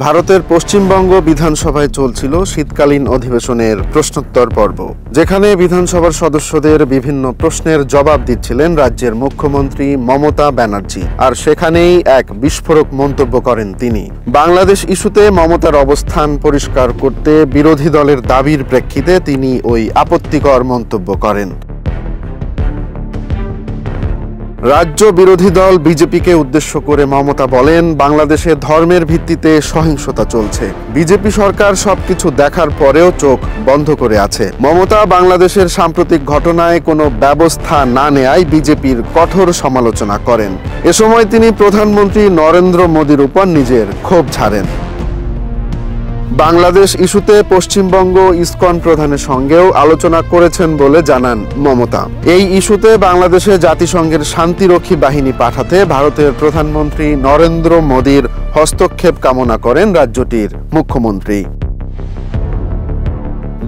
ভারতের পশ্চিমবঙ্গ বিধানসভায় চলছিল শীতকালীন অধিবেশনের প্রশ্নোত্তর পর্ব, যেখানে বিধানসভার সদস্যদের বিভিন্ন প্রশ্নের জবাব দিচ্ছিলেন রাজ্যের মুখ্যমন্ত্রী মমতা ব্যানার্জি। আর সেখানেই এক বিস্ফোরক মন্তব্য করেন তিনি। বাংলাদেশ ইস্যুতে মমতার অবস্থান পরিষ্কার করতে বিরোধী দলের দাবির প্রেক্ষিতে তিনি ওই আপত্তিকর মন্তব্য করেন। রাজ্য বিরোধী দল বিজেপিকে উদ্দেশ্য করে মমতা বলেন, বাংলাদেশে ধর্মের ভিত্তিতে সহিংসতা চলছে। বিজেপি সরকার সবকিছু দেখার পরেও চোখ বন্ধ করে আছে। মমতা বাংলাদেশের সাম্প্রতিক ঘটনায় কোনো ব্যবস্থা না নেয়ায় বিজেপির কঠোর সমালোচনা করেন। এ সময় তিনি প্রধানমন্ত্রী নরেন্দ্র মোদীর উপর নিজের ক্ষোভ ঝাড়েন। বাংলাদেশ ইস্যুতে পশ্চিমবঙ্গ ইসকন প্রধানের সঙ্গেও আলোচনা করেছেন বলে জানান মমতা। এই ইস্যুতে বাংলাদেশে জাতিসংঘের শান্তিরক্ষী বাহিনী পাঠাতে ভারতের প্রধানমন্ত্রী নরেন্দ্র মোদীর হস্তক্ষেপ কামনা করেন রাজ্যটির মুখ্যমন্ত্রী।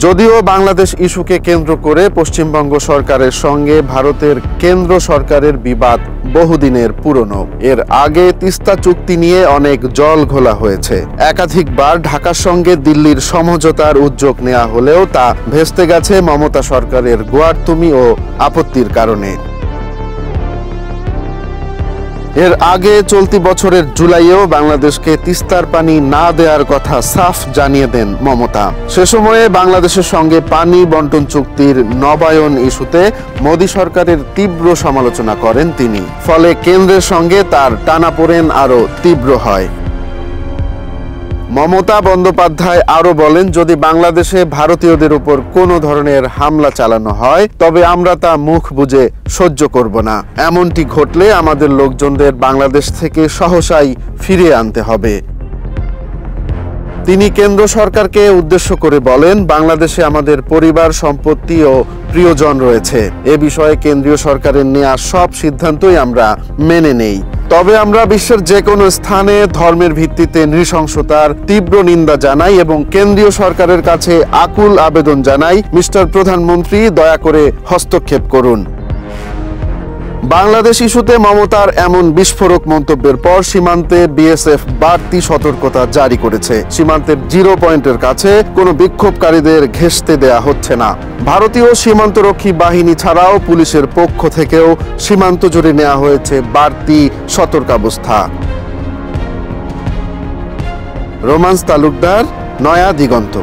যদিও বাংলাদেশ ইস্যুকে কেন্দ্র করে পশ্চিমবঙ্গ সরকারের সঙ্গে ভারতের কেন্দ্র সরকারের বিবাদ বহুদিনের পুরনো। এর আগে তিস্তা চুক্তি নিয়ে অনেক জল ঘোলা হয়েছে। একাধিকবার ঢাকার সঙ্গে দিল্লির সমঝোতার উদ্যোগ নেওয়া হলেও তা ভেস্তে গেছে মমতা সরকারের গোয়ার্তুমি ও আপত্তির কারণে। এর আগে চলতি বছরের জুলাইয়েও বাংলাদেশকে তিস্তার পানি না দেওয়ার কথা সাফ জানিয়ে দেন মমতা। সে সময়ে বাংলাদেশের সঙ্গে পানি বন্টন চুক্তির নবায়ন ইস্যুতে মোদী সরকারের তীব্র সমালোচনা করেন তিনি। ফলে কেন্দ্রের সঙ্গে তার টানাপোড়েন আরও তীব্র হয়। মমতা বন্দ্যোপাধ্যায় আরও বলেন, যদি বাংলাদেশে ভারতীয়দের উপর কোনো ধরনের হামলা চালানো হয় তবে আমরা তা মুখ বুজে সহ্য করব না। এমনটি ঘটলে আমাদের লোকজনদের বাংলাদেশ থেকে সহসাই ফিরিয়ে আনতে হবে। তিনি কেন্দ্র সরকারকে উদ্দেশ্য করে বলেন, বাংলাদেশে আমাদের পরিবার, সম্পত্তি ও প্রিয়জন রয়েছে। এ বিষয়ে কেন্দ্রীয় সরকারের নেওয়া সব সিদ্ধান্তই আমরা মেনে নেই। তবে আমরা বিশ্বের যে কোনো স্থানে ধর্মের ভিত্তিতে নৃশংসতার তীব্র নিন্দা জানাই এবং কেন্দ্রীয় সরকারের কাছে আকুল আবেদন জানাই, মিস্টার প্রধানমন্ত্রী দয়া করে হস্তক্ষেপ করুন। বাংলাদেশ ইস্যুতে মমতার এমন বিস্ফোরক মন্তব্যের পর সীমান্তে বিএসএফ বাড়তি সতর্কতা জারি করেছে। সীমান্তের জিরো পয়েন্টের কাছে কোনো বিক্ষোভকারীদের ঘেঁষতে দেয়া হচ্ছে না। ভারতীয় সীমান্তরক্ষী বাহিনী ছাড়াও পুলিশের পক্ষ থেকেও সীমান্ত জুড়ে নেওয়া হয়েছে বাড়তি সতর্কাবস্থা। রোমান্স তালুকদার, নয়া দিগন্ত।